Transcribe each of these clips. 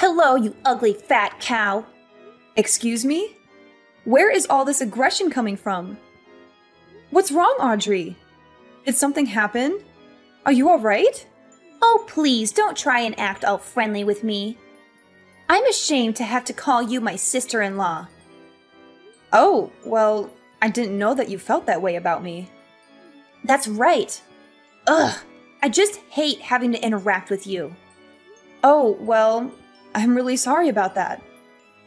Hello, you ugly fat cow. Excuse me? Where is all this aggression coming from? What's wrong, Audrey? Did something happen? Are you alright? Oh, please, don't try and act all friendly with me. I'm ashamed to have to call you my sister-in-law. Oh, well, I didn't know that you felt that way about me. That's right. Ugh, I just hate having to interact with you. Oh, well, I'm really sorry about that.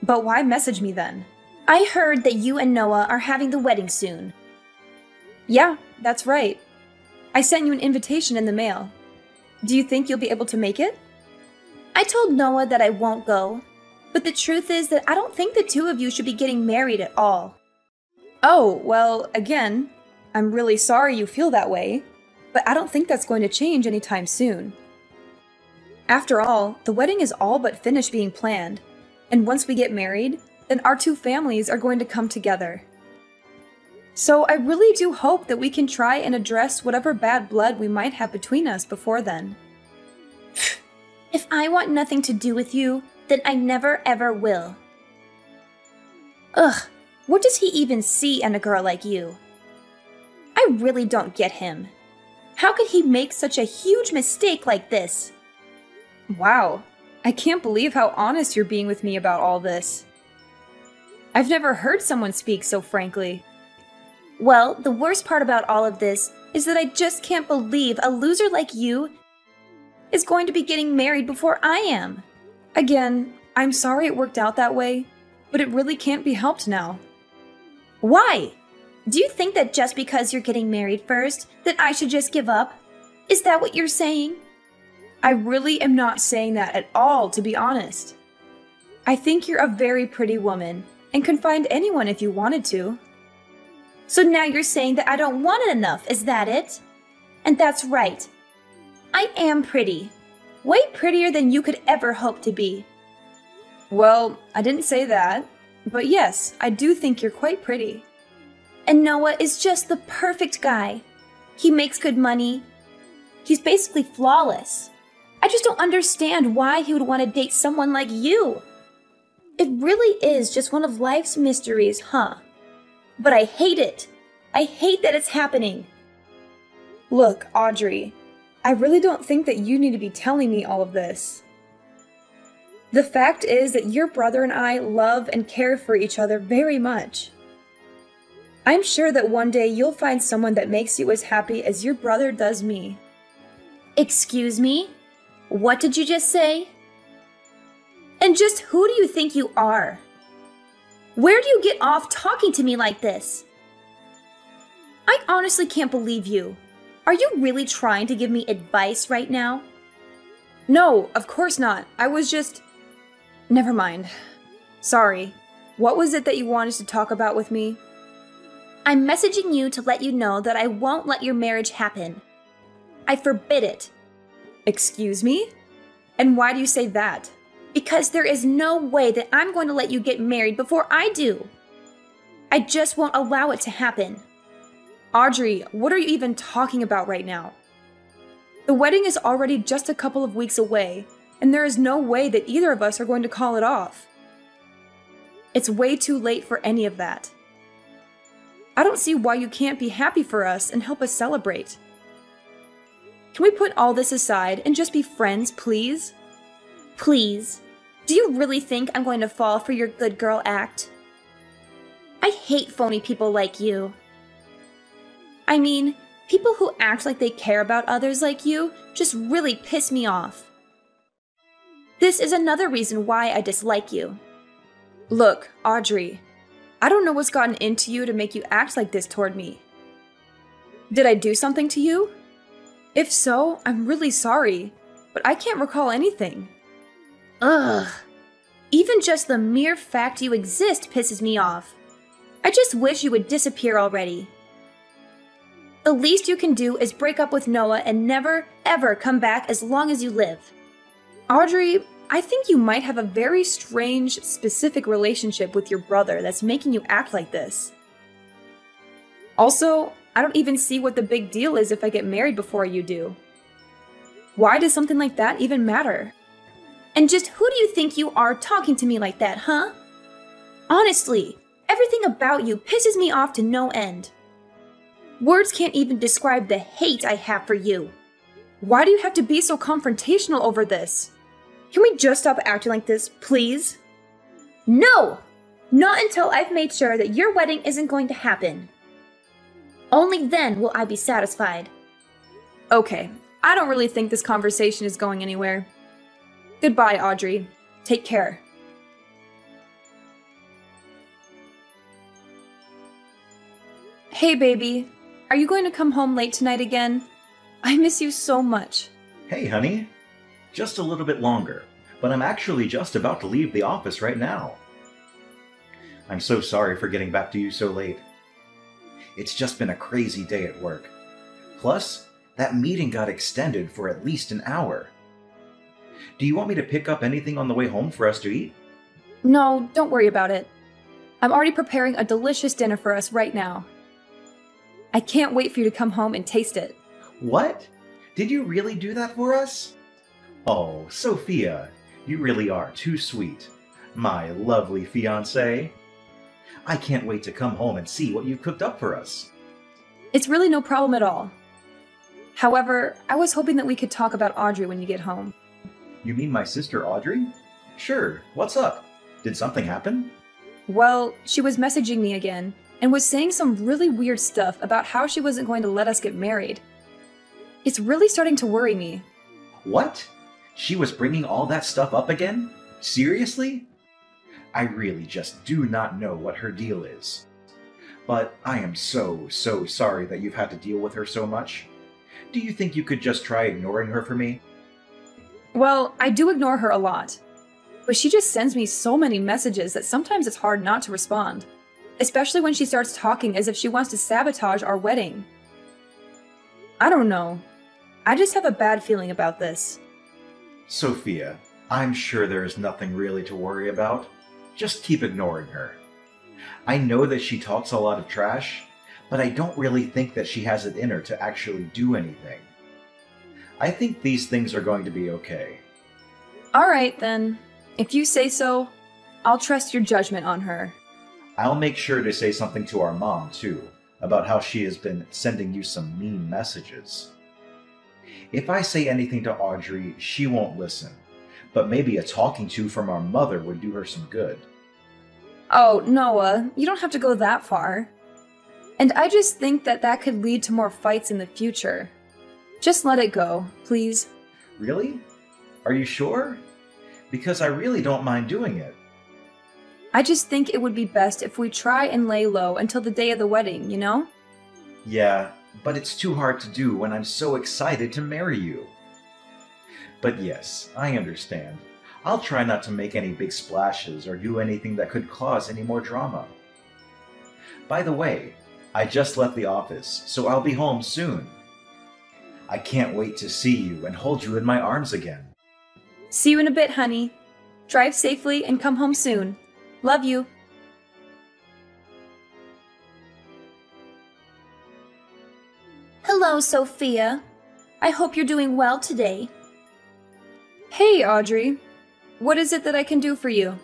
But why message me then? I heard that you and Noah are having the wedding soon. Yeah, that's right. I sent you an invitation in the mail. Do you think you'll be able to make it? I told Noah that I won't go, but the truth is that I don't think the two of you should be getting married at all. Oh, well, again, I'm really sorry you feel that way, but I don't think that's going to change anytime soon. After all, the wedding is all but finished being planned, and once we get married, then our two families are going to come together. So I really do hope that we can try and address whatever bad blood we might have between us before then. If I want nothing to do with you, then I never ever will. Ugh, what does he even see in a girl like you? I really don't get him. How could he make such a huge mistake like this? Wow, I can't believe how honest you're being with me about all this. I've never heard someone speak so frankly. Well, the worst part about all of this is that I just can't believe a loser like you is going to be getting married before I am. Again, I'm sorry it worked out that way, but it really can't be helped now. Why? Do you think that just because you're getting married first, that I should just give up? Is that what you're saying? I really am not saying that at all, to be honest. I think you're a very pretty woman and can find anyone if you wanted to. So now you're saying that I don't want it enough, is that it? And that's right. I am pretty. Way prettier than you could ever hope to be. Well, I didn't say that, but yes, I do think you're quite pretty. And Noah is just the perfect guy. He makes good money. He's basically flawless. I just don't understand why he would want to date someone like you. It really is just one of life's mysteries, huh? But I hate it. I hate that it's happening. Look, Audrey, I really don't think that you need to be telling me all of this. The fact is that your brother and I love and care for each other very much. I'm sure that one day you'll find someone that makes you as happy as your brother does me. Excuse me? What did you just say? And just who do you think you are? Where do you get off talking to me like this? I honestly can't believe you. Are you really trying to give me advice right now? No, of course not. I was just... Never mind. Sorry. What was it that you wanted to talk about with me? I'm messaging you to let you know that I won't let your marriage happen. I forbid it. Excuse me? And why do you say that? Because there is no way that I'm going to let you get married before I do. I just won't allow it to happen. Audrey, what are you even talking about right now? The wedding is already just a couple of weeks away, and there is no way that either of us are going to call it off. It's way too late for any of that. I don't see why you can't be happy for us and help us celebrate. Can we put all this aside and just be friends, please? Please. Do you really think I'm going to fall for your good girl act? I hate phony people like you. I mean, people who act like they care about others like you just really piss me off. This is another reason why I dislike you. Look, Audrey, I don't know what's gotten into you to make you act like this toward me. Did I do something to you? If so, I'm really sorry, but I can't recall anything. Ugh. Even just the mere fact you exist pisses me off. I just wish you would disappear already. The least you can do is break up with Noah and never, ever come back as long as you live. Audrey, I think you might have a very strange, specific relationship with your brother that's making you act like this. Also, I don't even see what the big deal is if I get married before you do. Why does something like that even matter? And just who do you think you are talking to me like that, huh? Honestly, everything about you pisses me off to no end. Words can't even describe the hate I have for you. Why do you have to be so confrontational over this? Can we just stop acting like this, please? No! Not until I've made sure that your wedding isn't going to happen. Only then will I be satisfied. Okay, I don't really think this conversation is going anywhere. Goodbye, Audrey. Take care. Hey, baby. Are you going to come home late tonight again? I miss you so much. Hey, honey. Just a little bit longer, but I'm actually just about to leave the office right now. I'm so sorry for getting back to you so late. It's just been a crazy day at work. Plus, that meeting got extended for at least an hour. Do you want me to pick up anything on the way home for us to eat? No, don't worry about it. I'm already preparing a delicious dinner for us right now. I can't wait for you to come home and taste it. What? Did you really do that for us? Oh, Sophia, you really are too sweet. My lovely fiancé. I can't wait to come home and see what you've cooked up for us. It's really no problem at all. However, I was hoping that we could talk about Audrey when you get home. You mean my sister Audrey? Sure, what's up? Did something happen? Well, she was messaging me again, and was saying some really weird stuff about how she wasn't going to let us get married. It's really starting to worry me. What? She was bringing all that stuff up again? Seriously? I really just do not know what her deal is. But I am so sorry that you've had to deal with her so much. Do you think you could just try ignoring her for me? Well, I do ignore her a lot. But she just sends me so many messages that sometimes it's hard not to respond. Especially when she starts talking as if she wants to sabotage our wedding. I don't know. I just have a bad feeling about this. Sophia, I'm sure there is nothing really to worry about. Just keep ignoring her. I know that she talks a lot of trash, but I don't really think that she has it in her to actually do anything. I think these things are going to be okay. Alright then. If you say so, I'll trust your judgment on her. I'll make sure to say something to our mom, too, about how she has been sending you some mean messages. If I say anything to Audrey, she won't listen, but maybe a talking to from our mother would do her some good. Oh, Noah, you don't have to go that far. And I just think that that could lead to more fights in the future. Just let it go, please. Really? Are you sure? Because I really don't mind doing it. I just think it would be best if we try and lay low until the day of the wedding, you know? Yeah, but it's too hard to do when I'm so excited to marry you. But yes, I understand. I'll try not to make any big splashes or do anything that could cause any more drama. By the way, I just left the office, so I'll be home soon. I can't wait to see you and hold you in my arms again. See you in a bit, honey. Drive safely and come home soon. Love you. Hello, Sophia. I hope you're doing well today. Hey, Audrey. What is it that I can do for you?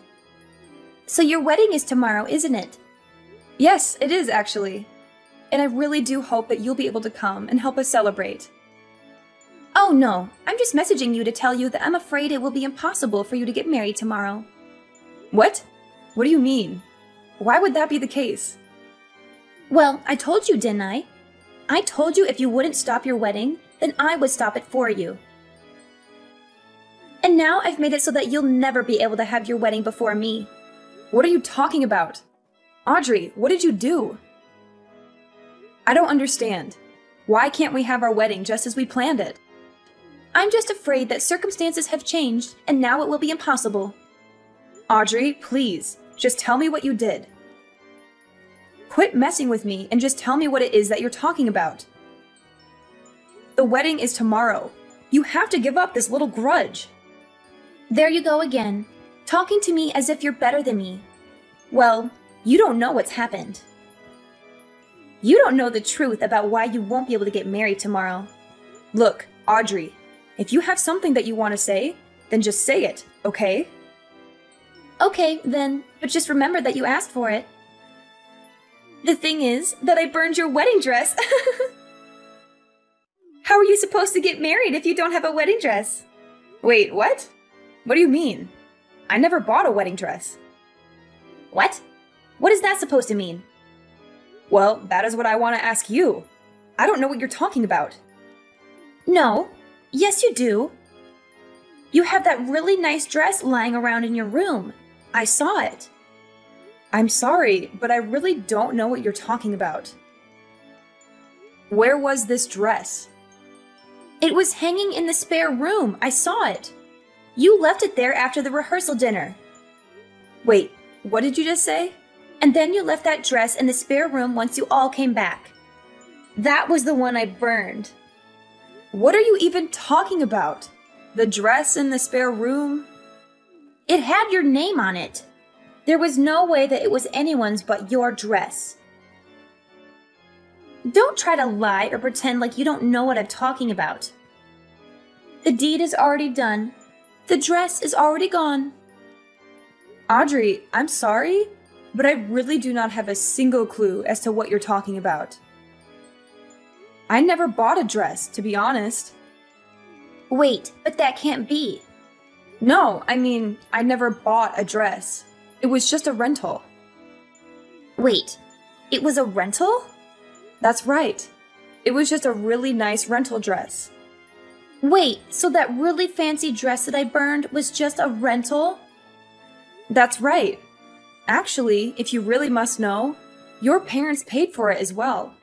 So your wedding is tomorrow, isn't it? Yes, it is actually. And I really do hope that you'll be able to come and help us celebrate. Oh no, I'm just messaging you to tell you that I'm afraid it will be impossible for you to get married tomorrow. What? What do you mean? Why would that be the case? Well, I told you, didn't I? I told you if you wouldn't stop your wedding, then I would stop it for you. And now I've made it so that you'll never be able to have your wedding before me. What are you talking about? Audrey, what did you do? I don't understand. Why can't we have our wedding just as we planned it? I'm just afraid that circumstances have changed and now it will be impossible. Audrey, please, just tell me what you did. Quit messing with me and just tell me what it is that you're talking about. The wedding is tomorrow. You have to give up this little grudge. There you go again, talking to me as if you're better than me. Well, you don't know what's happened. You don't know the truth about why you won't be able to get married tomorrow. Look, Audrey, if you have something that you want to say, then just say it. okay? Okay, then, but just remember that you asked for it. The thing is that I burned your wedding dress. How are you supposed to get married if you don't have a wedding dress? Wait, what? What do you mean? I never bought a wedding dress. What? What is that supposed to mean? Well, that is what I want to ask you. I don't know what you're talking about. No. Yes, you do. You have that really nice dress lying around in your room. I saw it. I'm sorry, but I really don't know what you're talking about. Where was this dress? It was hanging in the spare room. I saw it. You left it there after the rehearsal dinner. Wait, what did you just say? And then you left that dress in the spare room once you all came back. That was the one I burned. What are you even talking about? The dress in the spare room? It had your name on it. There was no way that it was anyone's but your dress. Don't try to lie or pretend like you don't know what I'm talking about. The deed is already done. The dress is already gone. Audrey, I'm sorry, but I really do not have a single clue as to what you're talking about. I never bought a dress, to be honest. Wait, but that can't be. No, I mean, I never bought a dress. It was just a rental. Wait, it was a rental? That's right. It was just a really nice rental dress. Wait, so that really fancy dress that I burned was just a rental? That's right. Actually, if you really must know, your parents paid for it as well.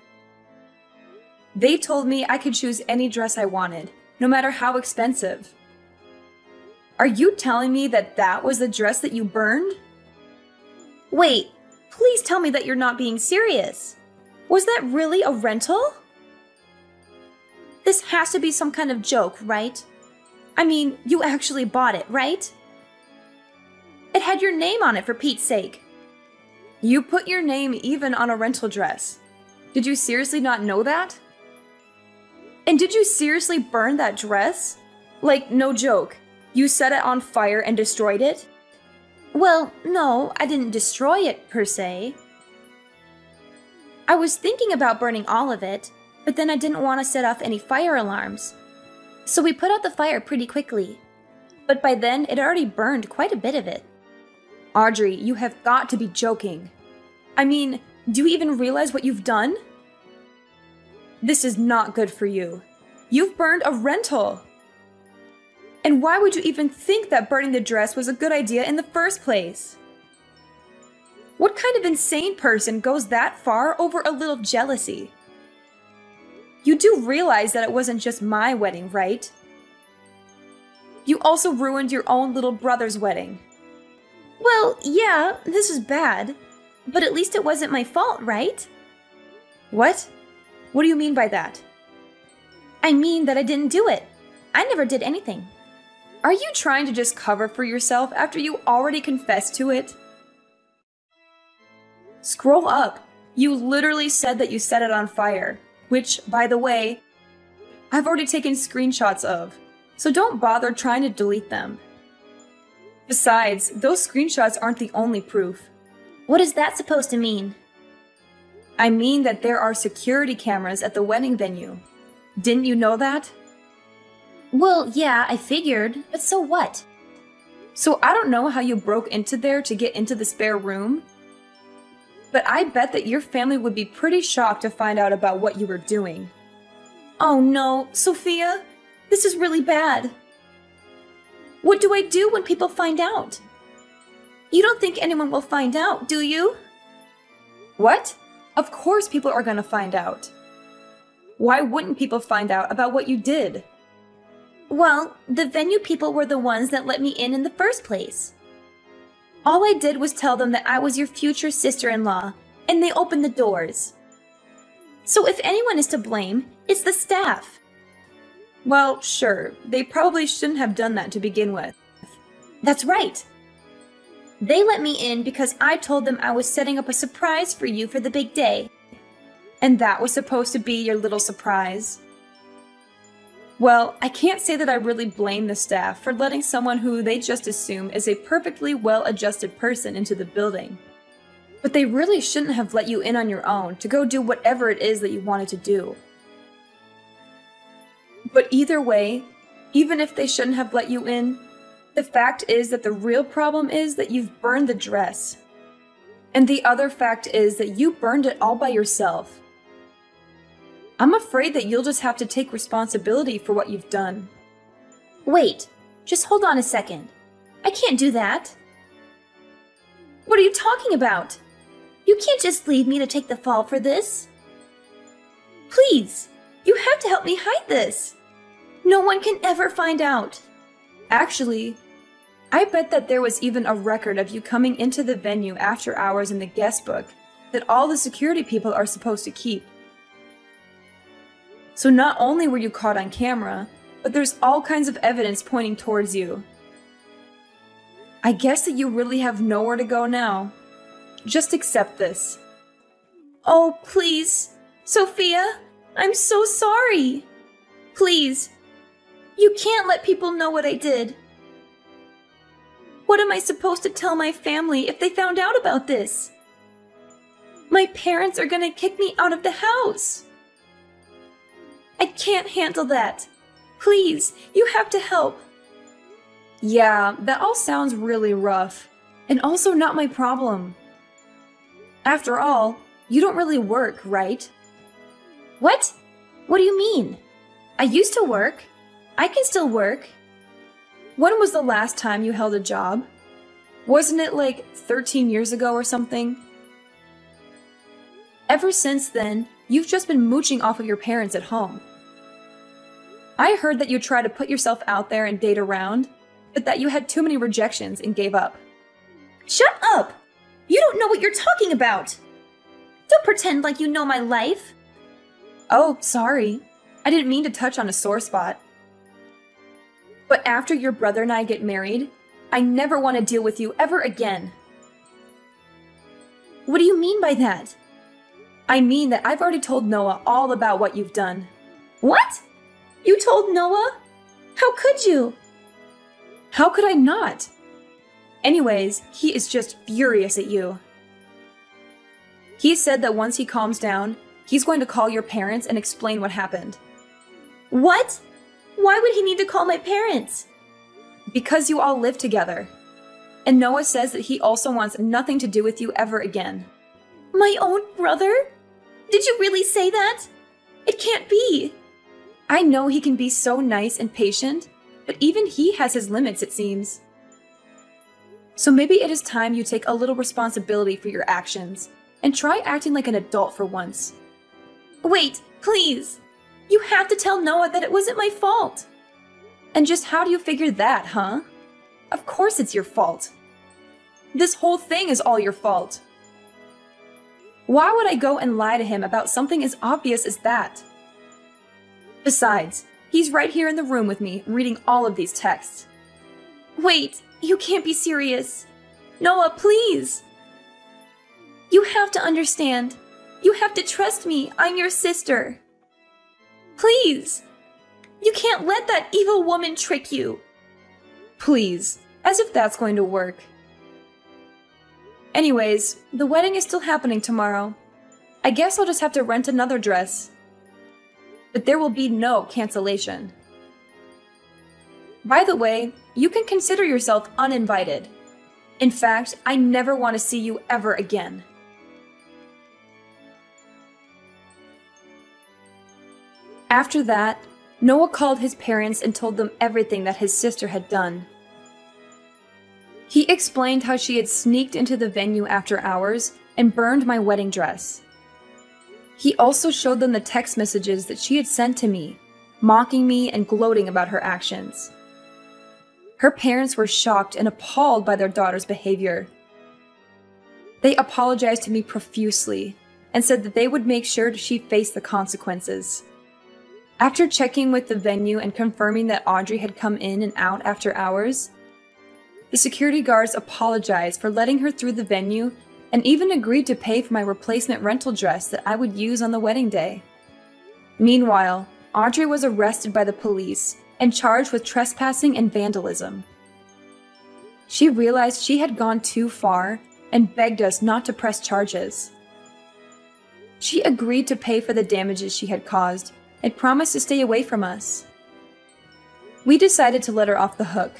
They told me I could choose any dress I wanted, no matter how expensive. Are you telling me that that was the dress that you burned? Wait, please tell me that you're not being serious. Was that really a rental? This has to be some kind of joke, right? I mean, you actually bought it, right? It had your name on it, for Pete's sake. You put your name even on a rental dress. Did you seriously not know that? And did you seriously burn that dress? Like, no joke, you set it on fire and destroyed it? Well, no, I didn't destroy it, per se. I was thinking about burning all of it, but then I didn't want to set off any fire alarms. So we put out the fire pretty quickly. But by then, it already burned quite a bit of it. Audrey, you have got to be joking. I mean, do you even realize what you've done? This is not good for you. You've burned a rental. And why would you even think that burning the dress was a good idea in the first place? What kind of insane person goes that far over a little jealousy? You do realize that it wasn't just my wedding, right? You also ruined your own little brother's wedding. Well, yeah, this is bad. But at least it wasn't my fault, right? What? What do you mean by that? I mean that I didn't do it. I never did anything. Are you trying to just cover for yourself after you already confessed to it? Scroll up. You literally said that you set it on fire, which, by the way, I've already taken screenshots of, so don't bother trying to delete them. Besides, those screenshots aren't the only proof. What is that supposed to mean? I mean that there are security cameras at the wedding venue. Didn't you know that? Well, yeah, I figured, but so what? So I don't know how you broke into there to get into the spare room, but I bet that your family would be pretty shocked to find out about what you were doing. Oh no, Sophia, this is really bad. What do I do when people find out? You don't think anyone will find out, do you? What? Of course people are gonna find out. Why wouldn't people find out about what you did? Well, the venue people were the ones that let me in the first place. All I did was tell them that I was your future sister-in-law, and they opened the doors. So if anyone is to blame, it's the staff. Well, sure, they probably shouldn't have done that to begin with. That's right. They let me in because I told them I was setting up a surprise for you for the big day. And that was supposed to be your little surprise? Well, I can't say that I really blame the staff for letting someone who they just assume is a perfectly well-adjusted person into the building. But they really shouldn't have let you in on your own to go do whatever it is that you wanted to do. But either way, even if they shouldn't have let you in, the fact is that the real problem is that you've burned the dress. And the other fact is that you burned it all by yourself. I'm afraid that you'll just have to take responsibility for what you've done. Wait, just hold on a second. I can't do that. What are you talking about? You can't just leave me to take the fall for this. Please, you have to help me hide this. No one can ever find out. Actually, I bet that there was even a record of you coming into the venue after hours in the guest book that all the security people are supposed to keep. So not only were you caught on camera, but there's all kinds of evidence pointing towards you. I guess that you really have nowhere to go now. Just accept this. Oh, please. Sophia, I'm so sorry. Please. You can't let people know what I did. What am I supposed to tell my family if they found out about this? My parents are gonna kick me out of the house. I can't handle that. Please, you have to help. Yeah, that all sounds really rough. And also not my problem. After all, you don't really work, right? What? What do you mean? I used to work. I can still work. When was the last time you held a job? Wasn't it like 13 years ago or something? Ever since then, you've just been mooching off of your parents at home. I heard that you tried to put yourself out there and date around, but that you had too many rejections and gave up. Shut up! You don't know what you're talking about! Don't pretend like you know my life. Oh, sorry. I didn't mean to touch on a sore spot. But after your brother and I get married, I never want to deal with you ever again. What do you mean by that? I mean that I've already told Noah all about what you've done. What? You told Noah? How could you? How could I not? Anyways, he is just furious at you. He said that once he calms down, he's going to call your parents and explain what happened. What? Why would he need to call my parents? Because you all live together. And Noah says that he also wants nothing to do with you ever again. My own brother? Did you really say that? It can't be. I know he can be so nice and patient, but even he has his limits, it seems. So maybe it is time you take a little responsibility for your actions and try acting like an adult for once. Wait, please. You have to tell Noah that it wasn't my fault. And just how do you figure that, huh? Of course it's your fault. This whole thing is all your fault. Why would I go and lie to him about something as obvious as that? Besides, he's right here in the room with me, reading all of these texts. Wait, you can't be serious. Noah, please. You have to understand. You have to trust me. I'm your sister. Please. You can't let that evil woman trick you. Please, as if that's going to work. Anyways, the wedding is still happening tomorrow. I guess I'll just have to rent another dress. But there will be no cancellation. By the way, you can consider yourself uninvited. In fact, I never want to see you ever again. After that, Noah called his parents and told them everything that his sister had done. He explained how she had sneaked into the venue after hours and burned my wedding dress. He also showed them the text messages that she had sent to me, mocking me and gloating about her actions. Her parents were shocked and appalled by their daughter's behavior. They apologized to me profusely and said that they would make sure she faced the consequences. After checking with the venue and confirming that Audrey had come in and out after hours, the security guards apologized for letting her through the venue and even agreed to pay for my replacement rental dress that I would use on the wedding day. Meanwhile, Audrey was arrested by the police and charged with trespassing and vandalism. She realized she had gone too far and begged us not to press charges. She agreed to pay for the damages she had caused and promised to stay away from us. We decided to let her off the hook,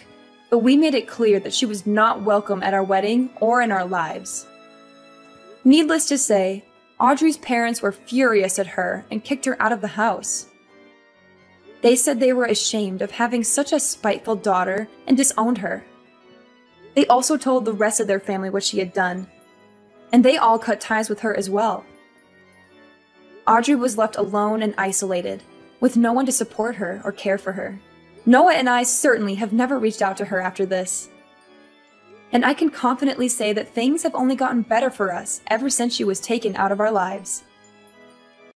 but we made it clear that she was not welcome at our wedding or in our lives. Needless to say, Audrey's parents were furious at her and kicked her out of the house. They said they were ashamed of having such a spiteful daughter and disowned her. They also told the rest of their family what she had done, and they all cut ties with her as well. Audrey was left alone and isolated, with no one to support her or care for her. Noah and I certainly have never reached out to her after this. And I can confidently say that things have only gotten better for us ever since she was taken out of our lives.